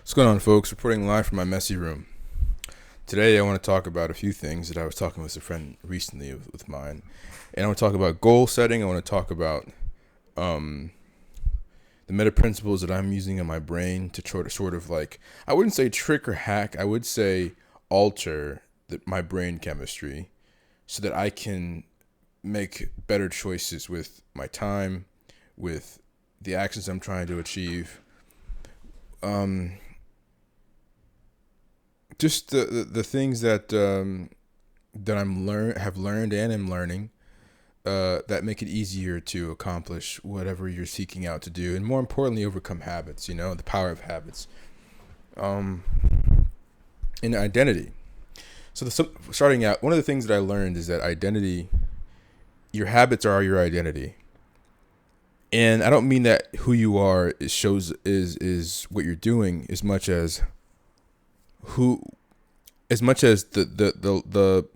What's going on, folks? Reporting live from my messy room. Today, I want to talk about a few things that I was talking with a friend recently with mine. And I want to talk about goal setting. I want to talk about the meta principles that I'm using in my brain to try to sort of like, I wouldn't say trick or hack, I would say alter my brain chemistry so that I can make better choices with my time, with the actions I'm trying to achieve. Just the things that have learned and am learning that make it easier to accomplish whatever you're seeking out to do, and more importantly, overcome habits. The power of habits. And identity. So starting out, one of the things that I learned is that identity, your habits are your identity. And I don't mean that who you are is what you're doing as much as the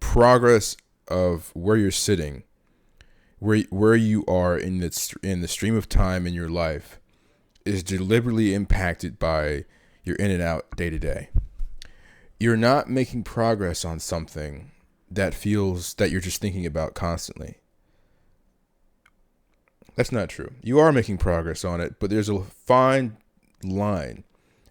progress of where you're sitting, where you are in the stream of time in your life is deliberately impacted by your in and out day to day. You're not making progress on something that feels that you're just thinking about constantly. That's not true. You are making progress on it, but there's a fine line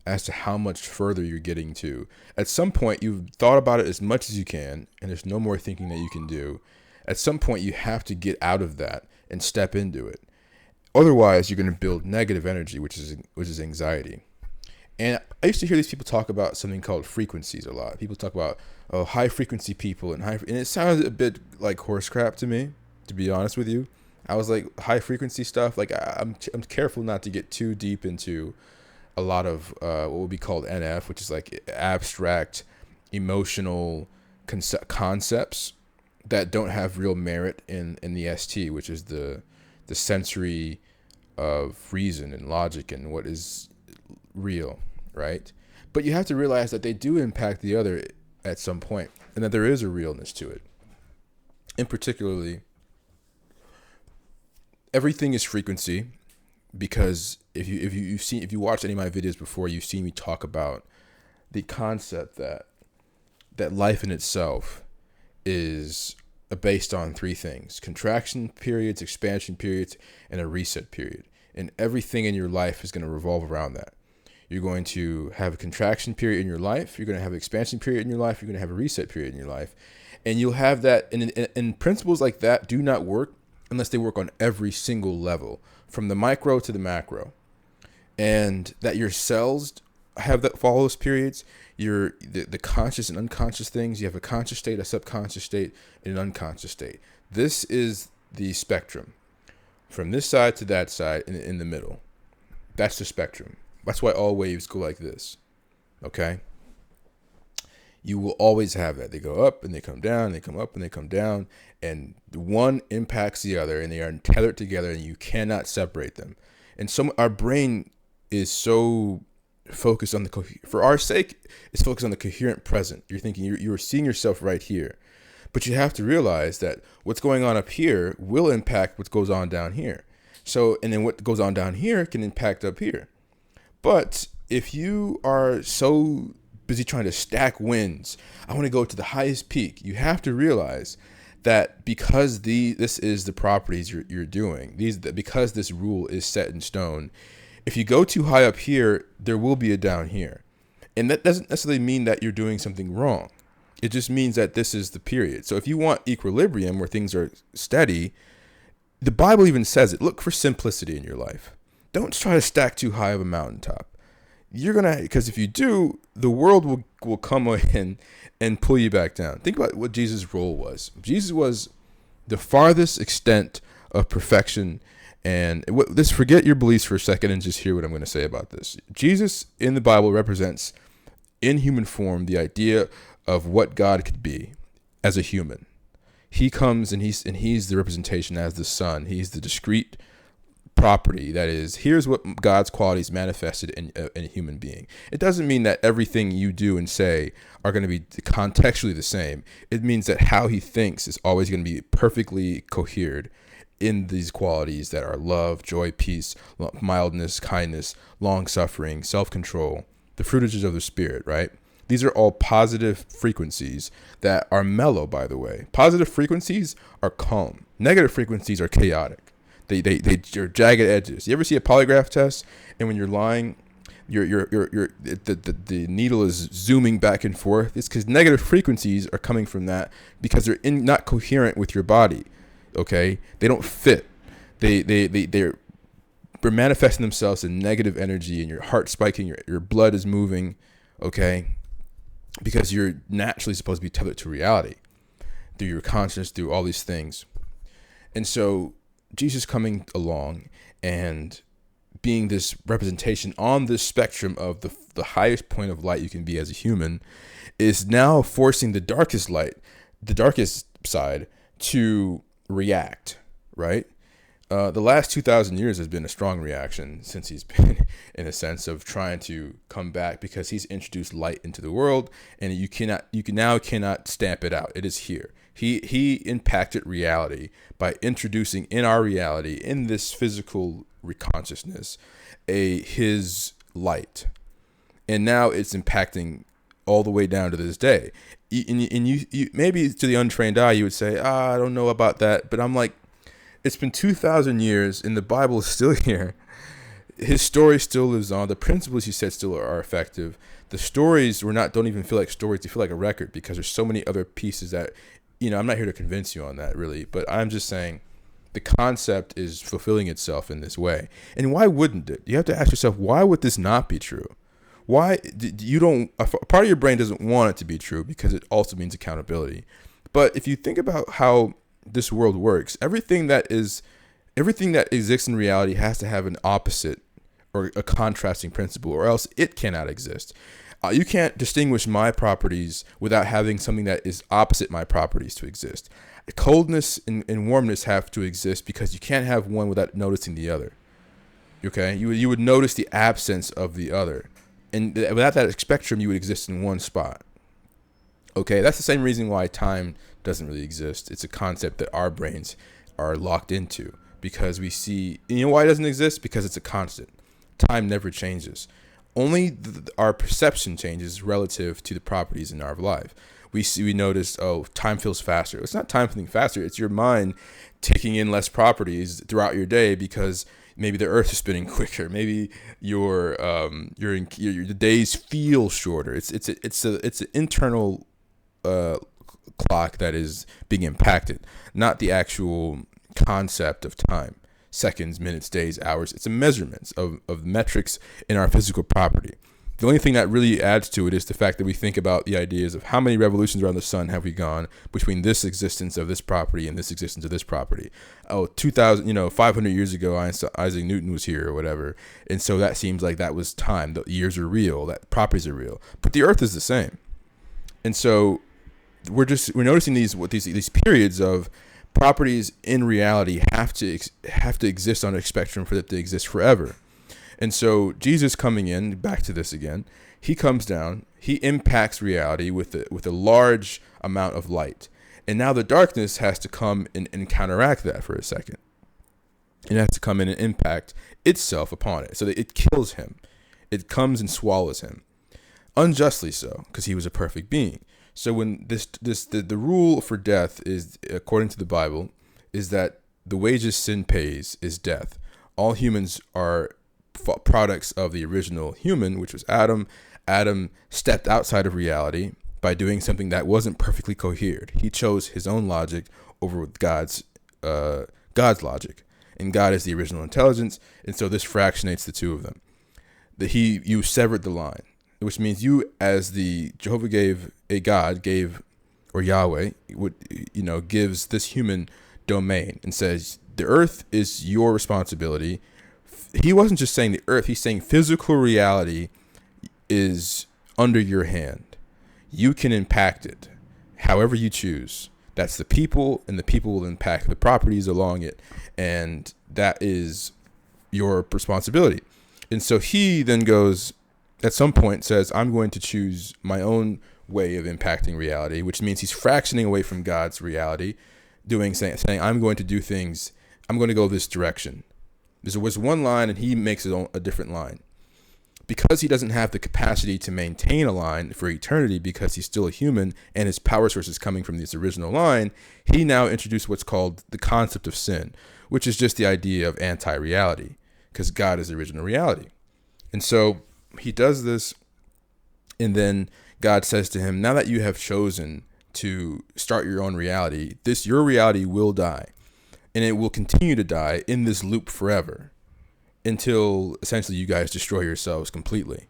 as to how much further you're getting to. At some point, you've thought about it as much as you can, and there's no more thinking that you can do. At some point, you have to get out of that and step into it. Otherwise, you're going to build negative energy, which is anxiety. And I used to hear these people talk about something called frequencies a lot. People talk about high frequency people and it sounds a bit like horse crap to me, to be honest with you. I was like, high frequency stuff. Like I'm careful not to get too deep into a lot of what would be called NF, which is like abstract emotional concepts that don't have real merit in the ST, which is the sensory of reason and logic and what is real, right? But you have to realize that they do impact the other at some point, and that there is a realness to it. And particularly, everything is frequency, because if you watched any of my videos before, you've seen me talk about the concept that life in itself is based on three things: contraction periods, expansion periods, and a reset period. And everything in your life is going to revolve around that. You're going to have a contraction period in your life. You're going to have an expansion period in your life. You're going to have a reset period in your life. And you'll have that. And principles like that do not work unless they work on every single level, from the micro to the macro. And that your cells have that follow those periods. The conscious and unconscious things. You have a conscious state, a subconscious state, and an unconscious state. This is the spectrum. From this side to that side, in the middle. That's the spectrum. That's why all waves go like this. Okay? You will always have that. They go up and they come down, they come up and they come down, and one impacts the other, and they are tethered together, and you cannot separate them. And our brain is so focused on for our sake, it's focused on the coherent present. You're thinking you're seeing yourself right here. But you have to realize that what's going on up here will impact what goes on down here. So, and then what goes on down here can impact up here. But if you are so busy trying to stack wins, I want to go to the highest peak, you have to realize that because this is the properties you're doing, because this rule is set in stone, if you go too high up here, there will be a down here. And that doesn't necessarily mean that you're doing something wrong. It just means that this is the period. So if you want equilibrium where things are steady, the Bible even says it. Look for simplicity in your life. Don't try to stack too high of a mountaintop. Because if you do, the world will come in and pull you back down. Think about what Jesus' role was. Jesus was the farthest extent of perfection. And forget your beliefs for a second and just hear what I'm going to say about this. Jesus in the Bible represents, in human form, the idea of what God could be as a human. He comes and he's the representation as the Son. He's the discrete property. That is, here's what God's qualities manifested in a human being. It doesn't mean that everything you do and say are going to be contextually the same. It means that how he thinks is always going to be perfectly cohered in these qualities that are love, joy, peace, mildness, kindness, long suffering, self-control, the fruitages of the Spirit, right? These are all positive frequencies that are mellow, by the way. Positive frequencies are calm. Negative frequencies are chaotic. They're jagged edges. You ever see a polygraph test, and when you're lying, the needle is zooming back and forth? It's because negative frequencies are coming from that, because they're not coherent with your body. Okay, they don't fit. They're manifesting themselves in negative energy, and your heart spiking, your blood is moving. Okay, because you're naturally supposed to be tethered to reality through your conscience, through all these things. And so Jesus coming along and being this representation on this spectrum of the highest point of light you can be as a human is now forcing the darkest side to react, right? The last 2,000 years has been a strong reaction since he's been in a sense of trying to come back, because he's introduced light into the world, and you cannot stamp it out. It is here. He impacted reality by introducing in our reality, in this physical consciousness, his light, and now it's impacting all the way down to this day. And you maybe to the untrained eye you would say, I don't know about that, but I'm like, it's been 2,000 years, and the Bible is still here. His story still lives on. The principles he said still are effective. The stories don't even feel like stories. They feel like a record, because there's so many other pieces that, I'm not here to convince you on that really, but I'm just saying the concept is fulfilling itself in this way. And why wouldn't it? You have to ask yourself, why would this not be true? Why a part of your brain doesn't want it to be true, because it also means accountability. But if you think about how this world works, everything that exists in reality has to have an opposite or a contrasting principle, or else it cannot exist. You can't distinguish my properties without having something that is opposite my properties to exist. Coldness and warmness have to exist, because you can't have one without noticing the other. Okay, you would notice the absence of the other, and without that spectrum, you would exist in one spot. Okay, that's the same reason why time doesn't really exist. It's a concept that our brains are locked into, because we see, why it doesn't exist? Because it's a constant. Time never changes. Only our perception changes relative to the properties in our life. We notice, time feels faster. It's not time feeling faster. It's your mind taking in less properties throughout your day, because maybe the earth is spinning quicker. Maybe the days feel shorter. It's an internal clock that is being impacted, not the actual concept of time. Seconds, minutes, days, hours. It's a measurements of metrics in our physical property. The only thing that really adds to it is the fact that we think about the ideas of how many revolutions around the sun have we gone between this existence of this property and this existence of this property. 500 years ago, Isaac Newton was here or whatever. And so that seems like that was time. The years are real, that properties are real, but the earth is the same. And so we're noticing these periods of properties in reality have to exist on a spectrum for that to exist forever. And so Jesus coming in, back to this again, he comes down, he impacts reality with a large amount of light. And now the darkness has to come and counteract that for a second. It has to come in and impact itself upon it, so that it kills him. It comes and swallows him. Unjustly so, because he was a perfect being. So when the rule for death is, according to the Bible, is that the wages sin pays is death. All humans are products of the original human, which was Adam. Adam stepped outside of reality by doing something that wasn't perfectly cohered. He chose his own logic over God's logic, and God is the original intelligence, and so this fractionates the two of them. You severed the line, which means you, as the Jehovah or Yahweh gives this human domain and says the earth is your responsibility. He wasn't just saying the earth, he's saying physical reality is under your hand. You can impact it however you choose. That's the people, and the people will impact the properties along it, and that is your responsibility. And so he then goes, at some point says, I'm going to choose my own way of impacting reality, which means he's fractioning away from God's reality, saying, I'm going to do things I'm going to go this direction. There was one line and he makes it a different line. Because he doesn't have the capacity to maintain a line for eternity because he's still a human and his power source is coming from this original line, he now introduced what's called the concept of sin, which is just the idea of anti-reality because God is the original reality. And so he does this, and then God says to him, now that you have chosen to start your own reality, your reality will die, and it will continue to die in this loop forever until essentially you guys destroy yourselves completely.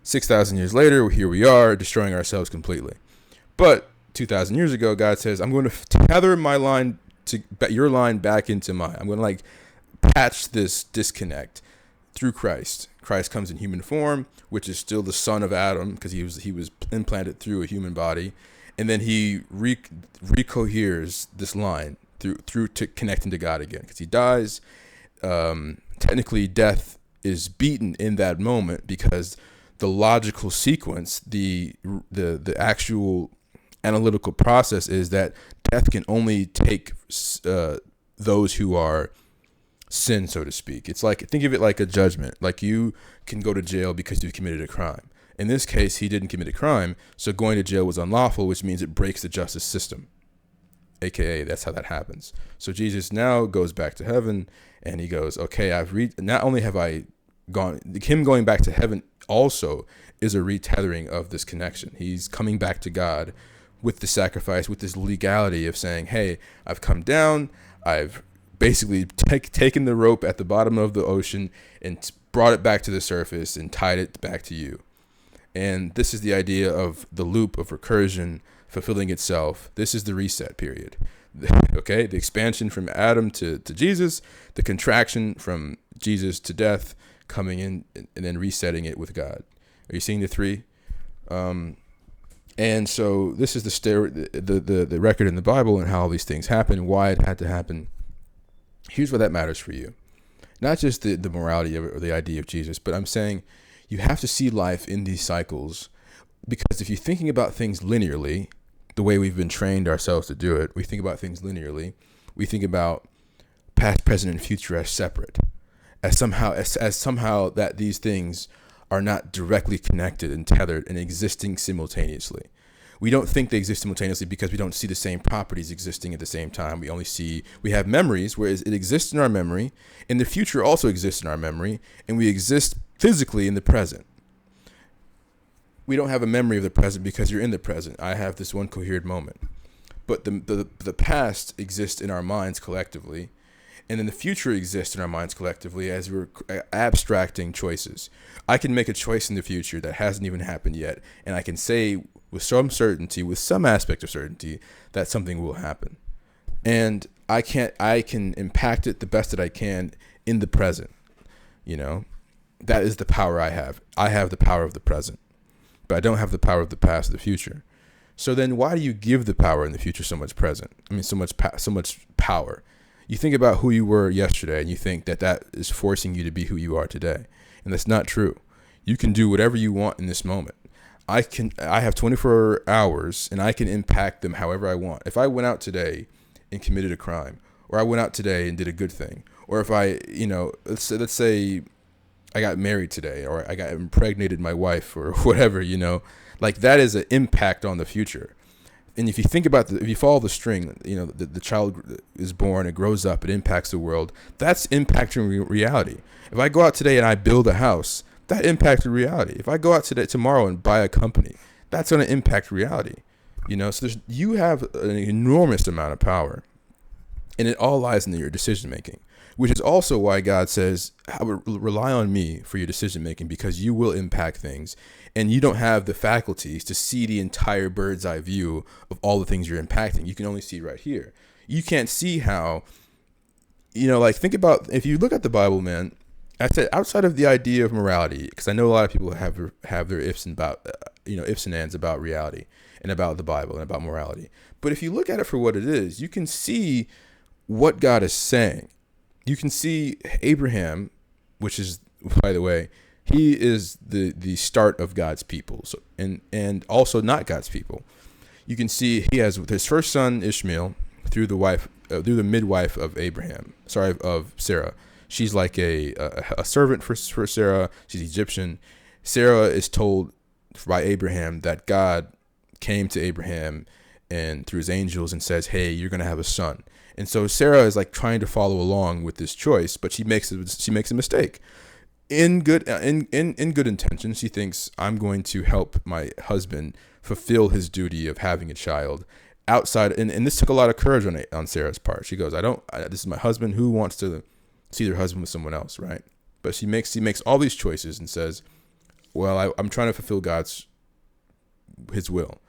6,000 years later, here we are destroying ourselves completely. But 2,000 years ago, God says, I'm going to tether your line back into mine. I'm going to patch this disconnect through Christ. Christ comes in human form, which is still the son of Adam because he was implanted through a human body. And then he recoheres this line through to connecting to God again because he dies. Technically, death is beaten in that moment because the logical sequence, the actual analytical process is that death can only take those who are sin, so to speak. It's like, think of it like a judgment. Like you can go to jail because you've committed a crime. In this case, he didn't commit a crime, so going to jail was unlawful, which means it breaks the justice system. AKA, that's how that happens. So Jesus now goes back to heaven, and he goes, okay, not only have I gone, him going back to heaven also is a retethering of this connection. He's coming back to God with the sacrifice, with this legality of saying, hey, I've come down, I've basically taken the rope at the bottom of the ocean and brought it back to the surface and tied it back to you. And this is the idea of the loop of recursion fulfilling itself. This is the reset period. Okay, the expansion from Adam to Jesus, the contraction from Jesus to death, coming in and then resetting it with God. Are you seeing the three? And so this is the record in the Bible and how all these things happen, why it had to happen. Here's why that matters for you. Not just the morality of it or the idea of Jesus, but I'm saying you have to see life in these cycles, because if you're thinking about things linearly, the way we've been trained ourselves to do it, we think about things linearly. We think about past, present, and future as separate, as somehow that these things are not directly connected and tethered and existing simultaneously. We don't think they exist simultaneously because we don't see the same properties existing at the same time. We have memories, whereas it exists in our memory, and the future also exists in our memory, and we exist physically in the present. We don't have a memory of the present because you're in the present. I have this one coherent moment. But the past exists in our minds collectively, and then the future exists in our minds collectively as we're abstracting choices. I can make a choice in the future that hasn't even happened yet, and I can say with some certainty, with some aspect of certainty, that something will happen. And I can impact it the best that I can in the present. That is the power I have. I have the power of the present, but I don't have the power of the past or the future. So then why do you give the power in the future so much so much power? You think about who you were yesterday and you think that is forcing you to be who you are today. And that's not true. You can do whatever you want in this moment. I have 24 hours and I can impact them however I want. If I went out today and committed a crime, or I went out today and did a good thing, or if I, let's say I got married today, or I got impregnated my wife, or whatever, that is an impact on the future. And if you think about if you follow the string, the child is born, it grows up, it impacts the world. That's impacting reality. If I go out today and I build a house, that impacted reality. If I go out tomorrow and buy a company, that's going to impact reality. So you have an enormous amount of power, and it all lies in your decision making, which is also why God says, rely on me for your decision making, because you will impact things, and you don't have the faculties to see the entire bird's eye view of all the things you're impacting. You can only see right here. You can't see how, think about, if you look at the Bible, man, I said outside of the idea of morality, because I know a lot of people have their ifs and ands about reality and about the Bible and about morality. But if you look at it for what it is, you can see what God is saying. You can see Abraham, which is, by the way, he is the start of God's people, so and also not God's people. You can see he has his first son Ishmael through the wife through the midwife of of Sarah. She's like a servant for Sarah. She's Egyptian. Sarah is told by Abraham that God came to Abraham and through his angels and says, hey, you're going to have a son. And so Sarah is like trying to follow along with this choice, but she makes a mistake. In good intention, she thinks, I'm going to help my husband fulfill his duty of having a child outside. And this took a lot of courage on Sarah's part. She goes, this is my husband. Who wants to see their husband with someone else, right? But she makes all these choices and says, well, I'm trying to fulfill his will.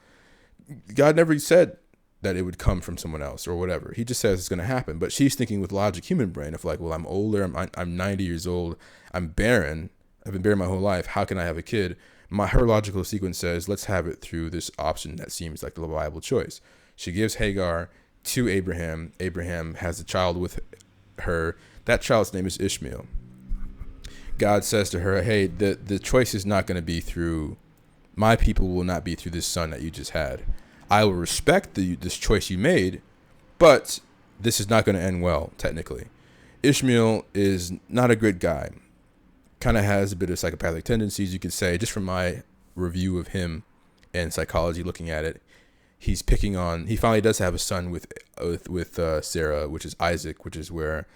God never said that it would come from someone else or whatever. He just says it's going to happen. But she's thinking with logic, human brain, of like, well, I'm older. I'm 90 years old. I'm barren. I've been barren my whole life. How can I have a kid? Her logical sequence says, let's have it through this option that seems like the viable choice. She gives Hagar to Abraham. Abraham has a child with her. That child's name is Ishmael. God says to her, hey, the choice is not going to be through, my people will not be through this son that you just had. I will respect this choice you made, but this is not going to end well, technically. Ishmael is not a good guy. Kind of has a bit of psychopathic tendencies, you could say, just from my review of him and psychology looking at it. He finally does have a son with Sarah, which is Isaac, which is where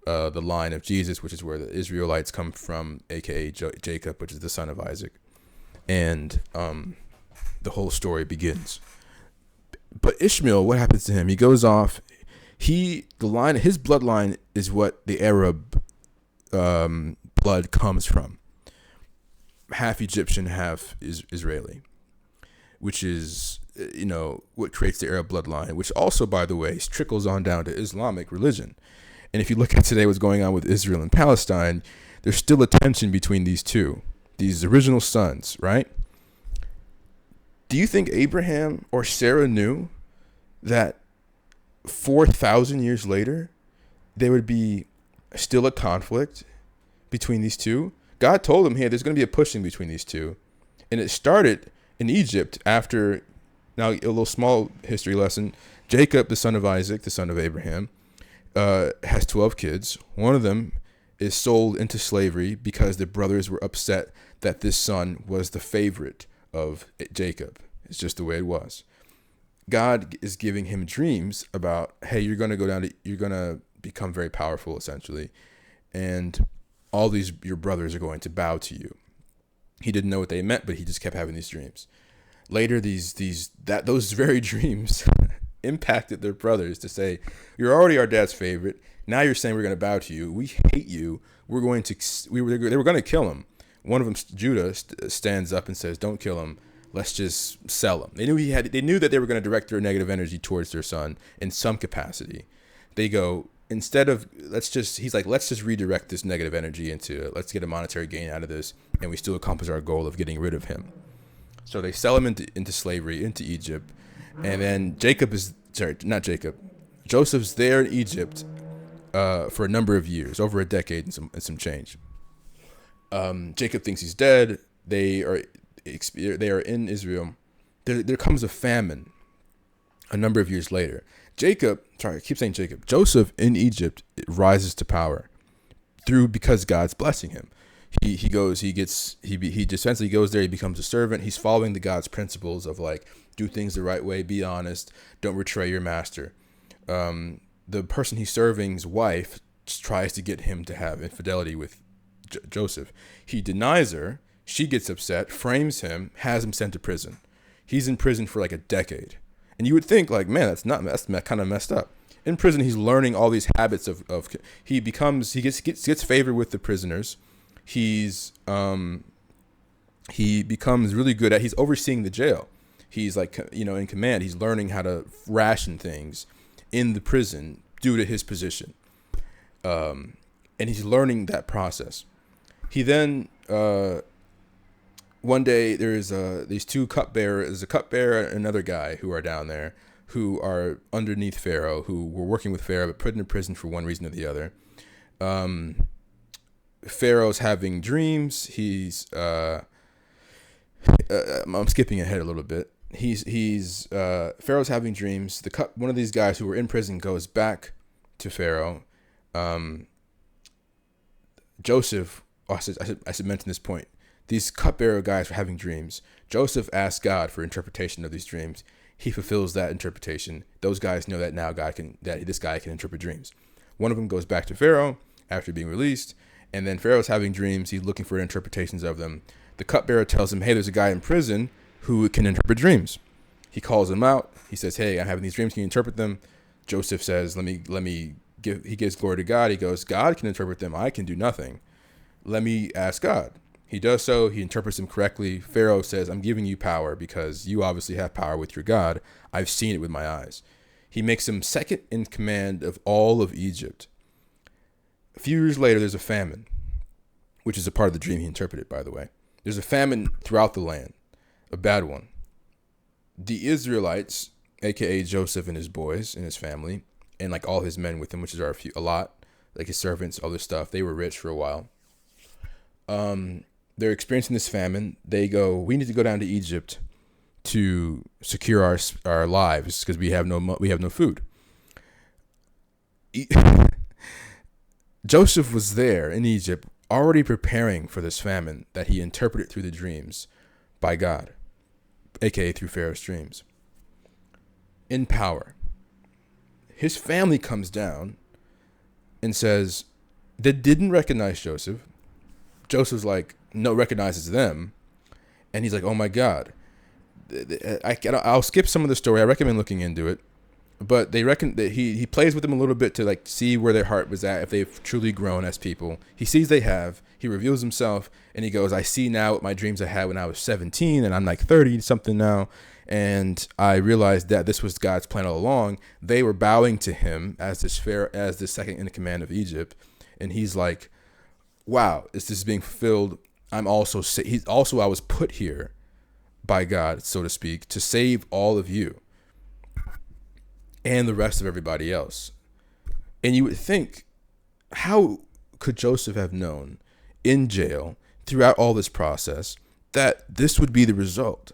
the line of Jesus, which is where the Israelites come from, aka Jacob, which is the son of Isaac. And the whole story begins. But Ishmael, what happens to him? He goes off. His bloodline is what the Arab blood comes from. Half Egyptian, half Israeli, which is, what creates the Arab bloodline, which also, by the way, trickles on down to Islamic religion. And if you look at today what's going on with Israel and Palestine, there's still a tension between these original sons, right? Do you think Abraham or Sarah knew that 4,000 years later, there would be still a conflict between these two? God told him, hey, there's going to be a pushing between these two. And it started in Egypt after, now a little small history lesson, Jacob, the son of Isaac, the son of Abraham, has 12 kids. One of them is sold into slavery because the brothers were upset that this son was the favorite of Jacob. It's just the way it was. God is giving him dreams about, hey, you're going to become very powerful, essentially. And all your brothers are going to bow to you. He didn't know what they meant, but he just kept having these dreams. Later, those very dreams impacted their brothers to say, you're already our dad's favorite. Now you're saying we're going to bow to you. We hate you. They were going to kill him. One of them, Judah, stands up and says, don't kill him. Let's just sell him. They knew that they were going to direct their negative energy towards their son in some capacity. They go, let's just redirect this negative energy let's get a monetary gain out of this, and we still accomplish our goal of getting rid of him. So they sell him into slavery, into Egypt. And then Joseph's there in Egypt for a number of years, over a decade and some change. Jacob thinks he's dead. They are in Israel. There comes a famine a number of years later. Joseph in Egypt rises to power because God's blessing him. He essentially goes there. He becomes a servant. He's following the God's principles of like, do things the right way, be honest, don't betray your master. The person he's serving's wife tries to get him to have infidelity with Joseph. He denies her. She gets upset, frames him, has him sent to prison. He's in prison for like a decade. And you would think like, man, that's kind of messed up. In prison, he's learning all these habits he gets favor with the prisoners. He becomes really good he's overseeing the jail. He's like, in command. He's learning how to ration things in the prison due to his position. And he's learning that process. He then, one day there's these two cupbearers. There's a cupbearer and another guy who are down there who are underneath Pharaoh, who were working with Pharaoh, but put in prison for one reason or the other. Pharaoh's having dreams. I'm skipping ahead a little bit. Pharaoh's having dreams. One of these guys who were in prison goes back to Pharaoh. Joseph, I should mention this point. These cupbearer guys were having dreams. Joseph asked God for interpretation of these dreams. He fulfills that interpretation. Those guys know that now this guy can interpret dreams. One of them goes back to Pharaoh after being released, and then Pharaoh's having dreams. He's looking for interpretations of them. The cupbearer tells him, hey, there's a guy in prison who can interpret dreams. He calls him out. He says, hey, I'm having these dreams. Can you interpret them? Joseph says, he gives glory to God. He goes, God can interpret them. I can do nothing. Let me ask God. He does so. He interprets them correctly. Pharaoh says, I'm giving you power because you obviously have power with your God. I've seen it with my eyes. He makes him second in command of all of Egypt. A few years later, there's a famine, which is a part of the dream he interpreted, by the way. There's a famine throughout the land, a bad one. The Israelites, a.k.a. Joseph and his boys and his family, and like all his men with him, which is a lot, like his servants, other stuff, they were rich for a while. They're experiencing this famine. They go, we need to go down to Egypt to secure our lives because we have no food. Joseph was there in Egypt already preparing for this famine that he interpreted through the dreams by God, aka through Pharaoh's dreams. In power. His family comes down and says they didn't recognize Joseph. Joseph's like, recognizes them. And he's like, oh my God. I'll skip some of the story. I recommend looking into it. But they reckon that he plays with them a little bit to like see where their heart was at, if they've truly grown as people. He sees they have. He reveals himself and he goes, I see now what my dreams I had when I was 17 and I'm like 30 something now. And I realized that this was God's plan all along. They were bowing to him as the second in command of Egypt. And he's like, wow, this is being fulfilled. I was put here by God, so to speak, to save all of you and the rest of everybody else. And you would think, how could Joseph have known in jail throughout all this process that this would be the result?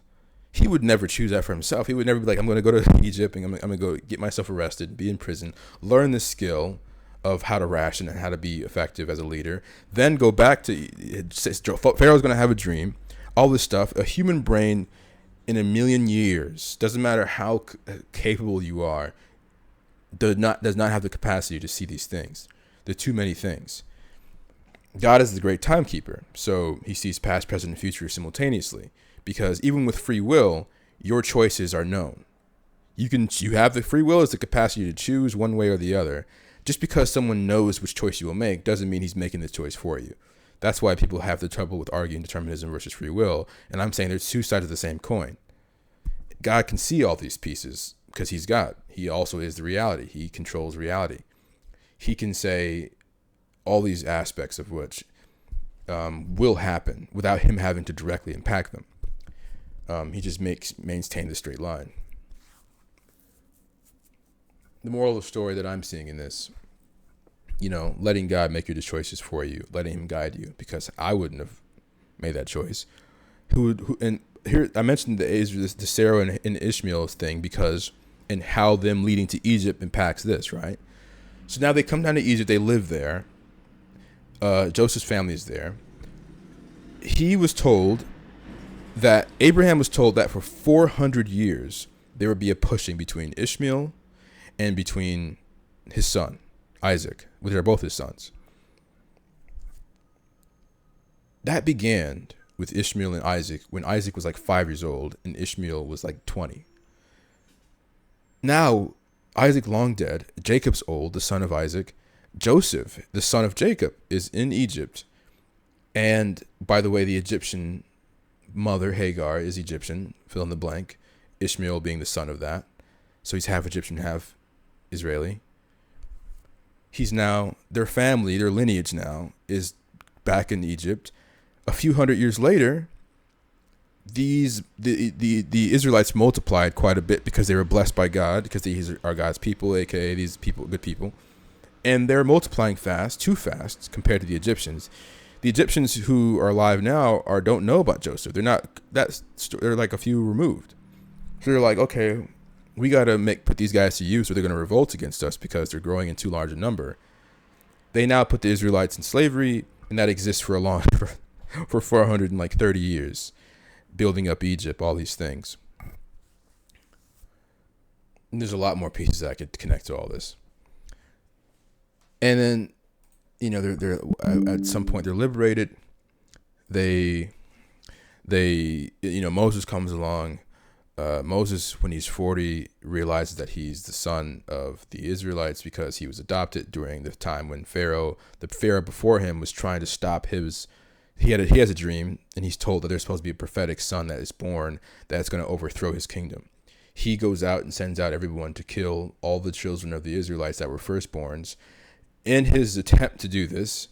He would never choose that for himself. He would never be like, I'm going to go to Egypt and I'm going to go get myself arrested, be in prison, learn this skill of how to ration and how to be effective as a leader, then go back to Pharaoh's going to have a dream, all this stuff. A human brain in a million years, doesn't matter how capable you are, does not have the capacity to see these things. There are too many things. God is the great timekeeper, so he sees past, present, and future simultaneously, because even with free will, your choices are known. You have the free will is the capacity to choose one way or the other. Just because someone knows which choice you will make doesn't mean he's making the choice for you. That's why people have the trouble with arguing determinism versus free will. And I'm saying there's two sides of the same coin. God can see all these pieces because he's God. He also is the reality. He controls reality. He can say all these aspects of which will happen without him having to directly impact them. He just maintain the straight line. The moral of the story that I'm seeing in this, letting God make your choices for you, letting him guide you, because I wouldn't have made that choice. And here I mentioned the Sarah and Ishmael's thing because and how them leading to Egypt impacts this, right? So now they come down to Egypt, they live there. Joseph's family is there. Abraham was told that for 400 years there would be a pushing between Ishmael and between his son, Isaac, which are both his sons. That began with Ishmael and Isaac when Isaac was like 5 years old and Ishmael was like 20. Now, Isaac long dead, Jacob's old, the son of Isaac. Joseph, the son of Jacob, is in Egypt. And by the way, the Egyptian mother, Hagar, is Egyptian, fill in the blank, Ishmael being the son of that. So he's half Egyptian, half Israeli. He's now, their family, their lineage now is back in Egypt. A few hundred years later, the Israelites multiplied quite a bit because they were blessed by God, because these are God's people, aka these people, good people. And they're multiplying fast, too fast compared to the Egyptians. The Egyptians who are alive now don't know about Joseph. They're like a few removed. So they're like, okay, we got to put these guys to use, or they're going to revolt against us because they're growing in too large a number. They now put the Israelites in slavery, and that exists for for 430 years, building up Egypt, all these things. And there's a lot more pieces that I could connect to all this. And then, they're at some point they're liberated. They Moses comes along. Moses, when he's 40, realizes that he's the son of the Israelites because he was adopted during the time when the Pharaoh before him was trying to stop his. He has a dream, and he's told that there's supposed to be a prophetic son that is born that's going to overthrow his kingdom. He goes out and sends out everyone to kill all the children of the Israelites that were firstborns. In his attempt to do this,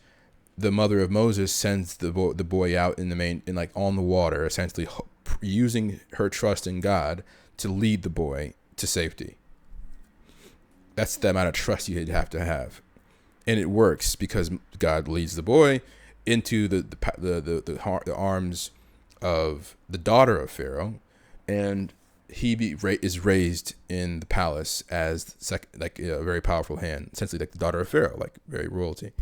the mother of Moses sends the boy out on the water, essentially using her trust in God to lead the boy to safety. That's the amount of trust you'd have to have. And it works because God leads the boy into the arms of the daughter of Pharaoh, and he is raised in the palace as a very powerful hand, essentially like the daughter of Pharaoh, like very royalty.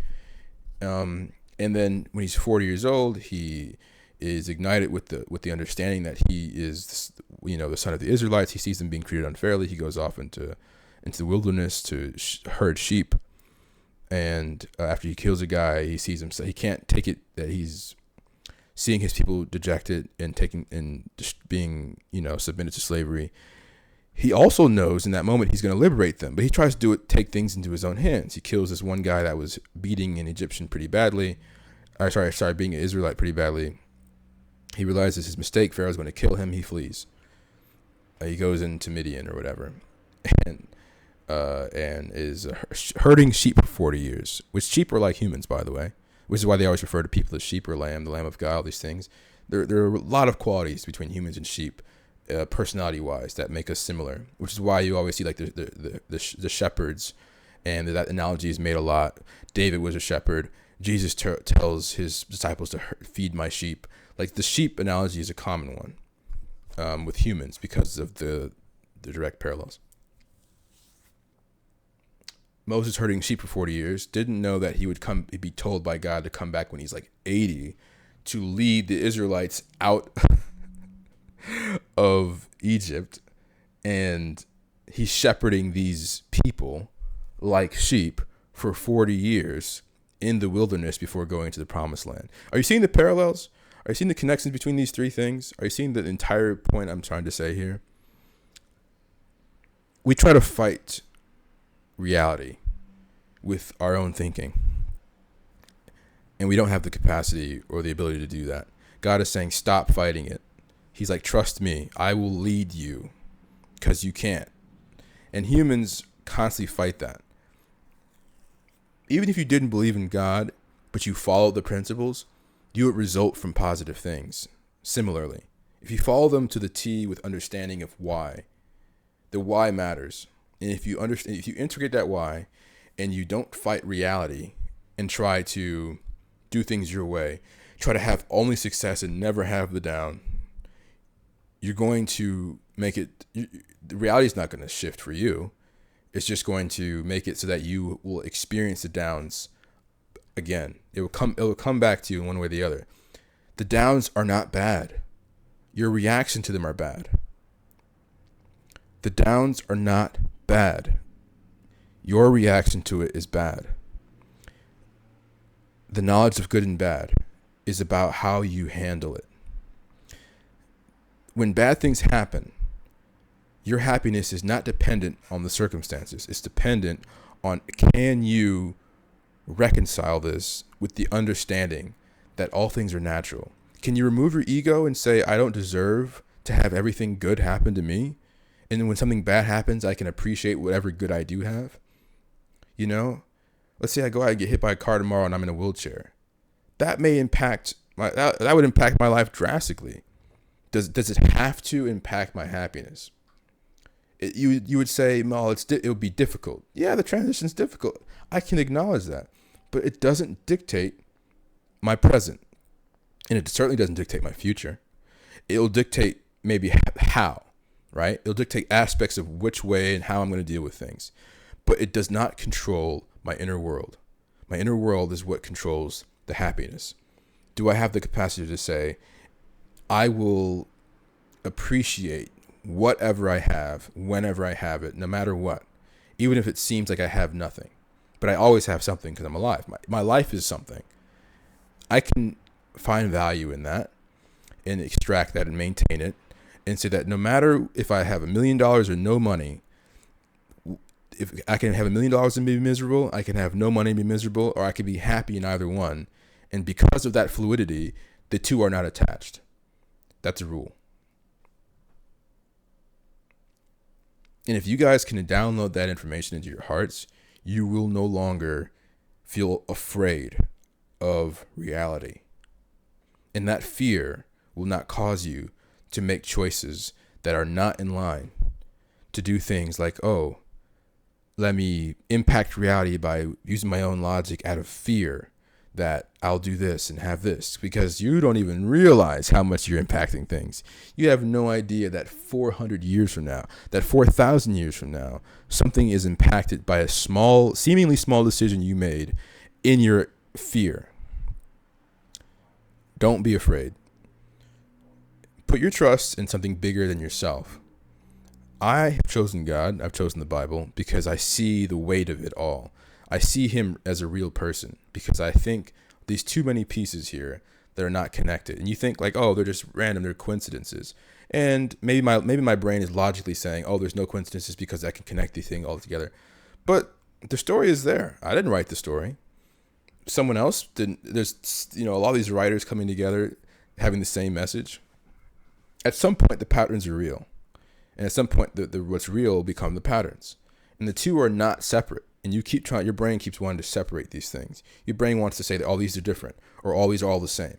And then when he's 40 years old, he is ignited with the understanding that he is, the son of the Israelites. He sees them being treated unfairly. He goes off into the wilderness to herd sheep. And after he kills a guy, he sees him. So he can't take it that he's seeing his people dejected and being submitted to slavery. He also knows in that moment he's going to liberate them, but he tries to take things into his own hands. He kills this one guy that was beating an Egyptian pretty badly. Being an Israelite pretty badly. He realizes his mistake. Pharaoh's going to kill him. He flees. He goes into Midian or whatever, and is herding sheep for 40 years, which sheep are like humans, by the way, which is why they always refer to people as sheep or lamb, the Lamb of God, all these things. There are a lot of qualities between humans and sheep, personality-wise, that make us similar, which is why you always see like the shepherds, and that analogy is made a lot. David was a shepherd. Jesus tells his disciples to feed my sheep. Like the sheep analogy is a common one with humans because of the direct parallels. Moses herding sheep for 40 years, didn't know that he'd be told by God to come back when he's like 80 to lead the Israelites out of Egypt. And he's shepherding these people like sheep for 40 years in the wilderness before going to the promised land. Are you seeing the parallels? Are you seeing the connections between these three things? Are you seeing the entire point I'm trying to say here? We try to fight reality with our own thinking, and we don't have the capacity or the ability to do that. God is saying, stop fighting it. He's like, trust me, I will lead you, because you can't. And humans constantly fight that. Even if you didn't believe in God, but you followed the principles, you would result from positive things. Similarly, if you follow them to the T with understanding of why, the why matters. And if you integrate that why, and you don't fight reality and try to do things your way, try to have only success and never have the down, you're going to make it, the reality is not going to shift for you. It's just going to make it so that you will experience the downs again. It will come back to you in one way or the other. The downs are not bad. Your reaction to them are bad. The downs are not bad. Your reaction to it is bad. The knowledge of good and bad is about how you handle it. When bad things happen, your happiness is not dependent on the circumstances. It's dependent on, can you reconcile this with the understanding that all things are natural? Can you remove your ego and say, I don't deserve to have everything good happen to me? And then when something bad happens, I can appreciate whatever good I do have. Let's say I go out and get hit by a car tomorrow and I'm in a wheelchair. That may impact that would impact my life drastically. Does it have to impact my happiness? You would say, Mal, it would be difficult. Yeah, the transition's difficult. I can acknowledge that. But it doesn't dictate my present. And it certainly doesn't dictate my future. It'll dictate maybe how, right? It'll dictate aspects of which way and how I'm going to deal with things. But it does not control my inner world. My inner world is what controls the happiness. Do I have the capacity to say, I will appreciate whatever I have, whenever I have it, no matter what, even if it seems like I have nothing. But I always have something because I'm alive. My life is something. I can find value in that and extract that and maintain it and say that no matter if I have $1 million or no money, if I can have $1 million and be miserable, I can have no money and be miserable, or I can be happy in either one. And because of that fluidity, the two are not attached. That's a rule. And if you guys can download that information into your hearts, you will no longer feel afraid of reality. And that fear will not cause you to make choices that are not in line, to do things like, oh, let me impact reality by using my own logic out of fear that I'll do this and have this, because you don't even realize how much you're impacting things. You have no idea that 400 years from now, that 4,000 years from now, something is impacted by a small, seemingly small decision you made in your fear. Don't be afraid. Put your trust in something bigger than yourself. I have chosen God, I've chosen the Bible, because I see the weight of it all. I see him as a real person, because I think these too many pieces here that are not connected. And you think like, oh, they're just random, they're coincidences. And maybe my brain is logically saying, oh, there's no coincidences because I can connect the thing all together. But the story is there. I didn't write the story. Someone else didn't. There's, a lot of these writers coming together having the same message. At some point, the patterns are real. And at some point, the what's real become the patterns. And the two are not separate. And you keep trying, your brain keeps wanting to separate these things. Your brain wants to say that all these are different or all these are all the same.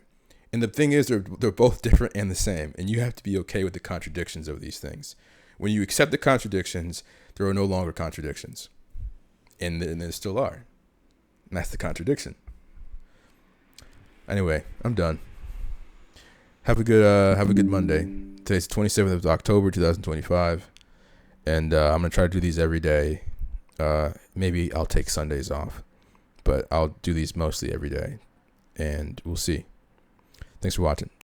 And the thing is, they're both different and the same. And you have to be okay with the contradictions of these things. When you accept the contradictions, there are no longer contradictions. And there still are. And that's the contradiction. Anyway, I'm done. Have a good Monday. Today's 27th of October, 2025. And I'm going to try to do these every day. Maybe I'll take Sundays off, but I'll do these mostly every day, and we'll see. Thanks for watching.